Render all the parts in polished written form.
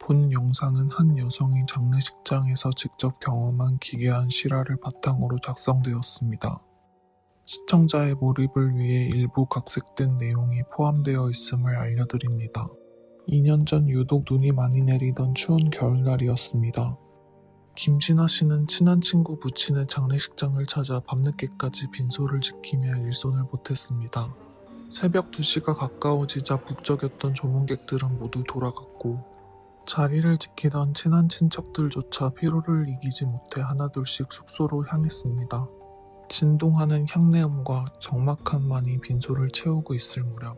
본 영상은 한 여성이 장례식장에서 직접 경험한 기괴한 실화를 바탕으로 작성되었습니다. 시청자의 몰입을 위해 일부 각색된 내용이 포함되어 있음을 알려드립니다. 2년 전 유독 눈이 많이 내리던 추운 겨울날이었습니다. 김진아 씨는 친한 친구 부친의 장례식장을 찾아 밤늦게까지 빈소를 지키며 일손을 보탰습니다. 새벽 2시가 가까워지자 북적였던 조문객들은 모두 돌아갔고 자리를 지키던 친한 친척들조차 피로를 이기지 못해 하나둘씩 숙소로 향했습니다. 진동하는 향내음과 적막함만이 빈소를 채우고 있을 무렵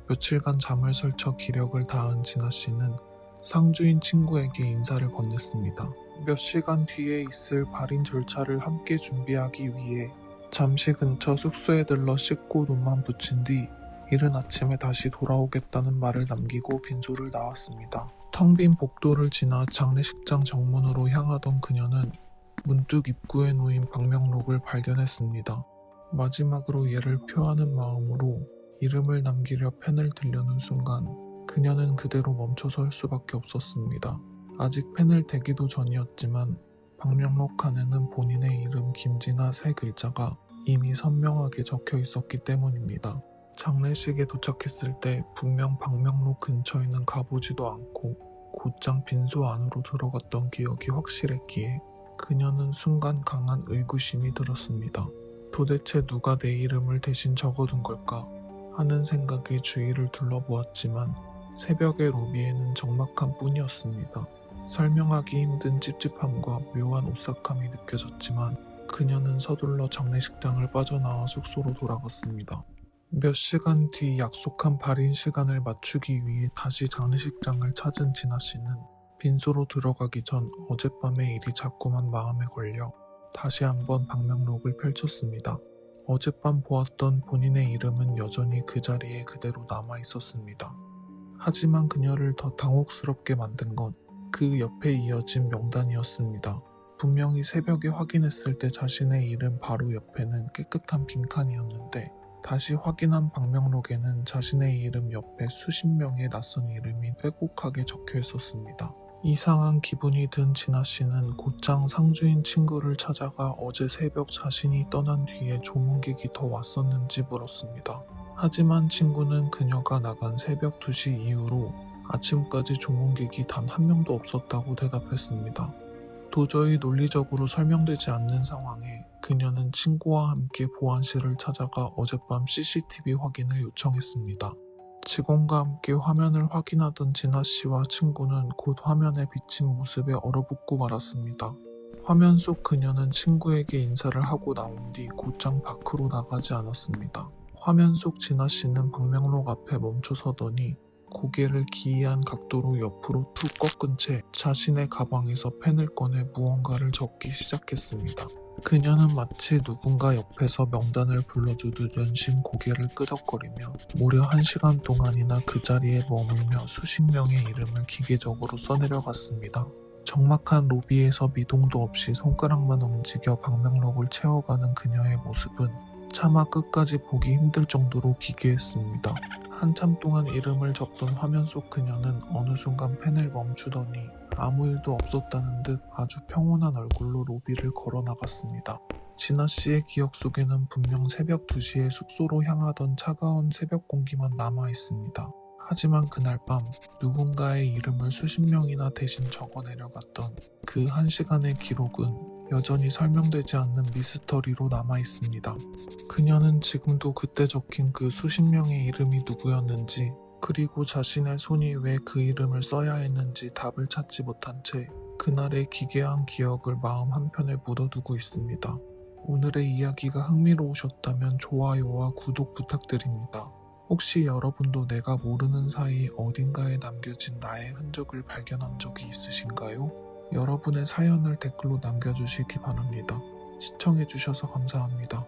며칠간 잠을 설쳐 기력을 다한 진아 씨는 상주인 친구에게 인사를 건넸습니다. 몇 시간 뒤에 있을 발인 절차를 함께 준비하기 위해 잠시 근처 숙소에 들러 씻고 눈만 붙인 뒤 이른 아침에 다시 돌아오겠다는 말을 남기고 빈소를 나왔습니다. 텅 빈 복도를 지나 장례식장 정문으로 향하던 그녀는 문득 입구에 놓인 방명록을 발견했습니다. 마지막으로 얘를 표하는 마음으로 이름을 남기려 펜을 들려는 순간 그녀는 그대로 멈춰 설 수밖에 없었습니다. 아직 펜을 대기도 전이었지만 방명록 칸에는 본인의 이름 김진아 세 글자가 이미 선명하게 적혀 있었기 때문입니다. 장례식에 도착했을 때 분명 방명록 근처에는 가보지도 않고 곧장 빈소 안으로 들어갔던 기억이 확실했기에 그녀는 순간 강한 의구심이 들었습니다. 도대체 누가 내 이름을 대신 적어둔 걸까 하는 생각에 주위를 둘러보았지만 새벽의 로비에는 적막함 뿐이었습니다. 설명하기 힘든 찝찝함과 묘한 오싹함이 느껴졌지만 그녀는 서둘러 장례식장을 빠져나와 숙소로 돌아갔습니다. 몇 시간 뒤 약속한 발인 시간을 맞추기 위해 다시 장례식장을 찾은 진아 씨는 빈소로 들어가기 전 어젯밤의 일이 자꾸만 마음에 걸려 다시 한번 방명록을 펼쳤습니다. 어젯밤 보았던 본인의 이름은 여전히 그 자리에 그대로 남아 있었습니다. 하지만 그녀를 더 당혹스럽게 만든 건 그 옆에 이어진 명단이었습니다. 분명히 새벽에 확인했을 때 자신의 이름 바로 옆에는 깨끗한 빈칸이었는데 다시 확인한 방명록에는 자신의 이름 옆에 수십 명의 낯선 이름이 빼곡하게 적혀 있었습니다. 이상한 기분이 든 진아 씨는 곧장 상주인 친구를 찾아가 어제 새벽 자신이 떠난 뒤에 조문객이 더 왔었는지 물었습니다. 하지만 친구는 그녀가 나간 새벽 2시 이후로 아침까지 조문객이 단 한 명도 없었다고 대답했습니다. 도저히 논리적으로 설명되지 않는 상황에 그녀는 친구와 함께 보안실을 찾아가 어젯밤 CCTV 확인을 요청했습니다. 직원과 함께 화면을 확인하던 진아 씨와 친구는 곧 화면에 비친 모습에 얼어붙고 말았습니다. 화면 속 그녀는 친구에게 인사를 하고 나온 뒤 곧장 밖으로 나가지 않았습니다. 화면 속 진아 씨는 방명록 앞에 멈춰 서더니 고개를 기이한 각도로 옆으로 툭 꺾은 채 자신의 가방에서 펜을 꺼내 무언가를 적기 시작했습니다. 그녀는 마치 누군가 옆에서 명단을 불러주듯 연신 고개를 끄덕거리며 무려 1시간 동안이나 그 자리에 머물며 수십 명의 이름을 기계적으로 써내려갔습니다. 적막한 로비에서 미동도 없이 손가락만 움직여 방명록을 채워가는 그녀의 모습은 차마 끝까지 보기 힘들 정도로 기괴했습니다. 한참 동안 이름을 적던 화면 속 그녀는 어느 순간 펜을 멈추더니 아무 일도 없었다는 듯 아주 평온한 얼굴로 로비를 걸어 나갔습니다. 진아 씨의 기억 속에는 분명 새벽 2시에 숙소로 향하던 차가운 새벽 공기만 남아 있습니다. 하지만 그날 밤 누군가의 이름을 수십 명이나 대신 적어 내려갔던 그 1시간의 기록은 여전히 설명되지 않는 미스터리로 남아 있습니다. 그녀는 지금도 그때 적힌 그 수십 명의 이름이 누구였는지 그리고 자신의 손이 왜 그 이름을 써야 했는지 답을 찾지 못한 채 그날의 기괴한 기억을 마음 한편에 묻어두고 있습니다. 오늘의 이야기가 흥미로우셨다면 좋아요와 구독 부탁드립니다. 혹시 여러분도 내가 모르는 사이 어딘가에 남겨진 나의 흔적을 발견한 적이 있으신가요? 여러분의 사연을 댓글로 남겨주시기 바랍니다. 시청해주셔서 감사합니다.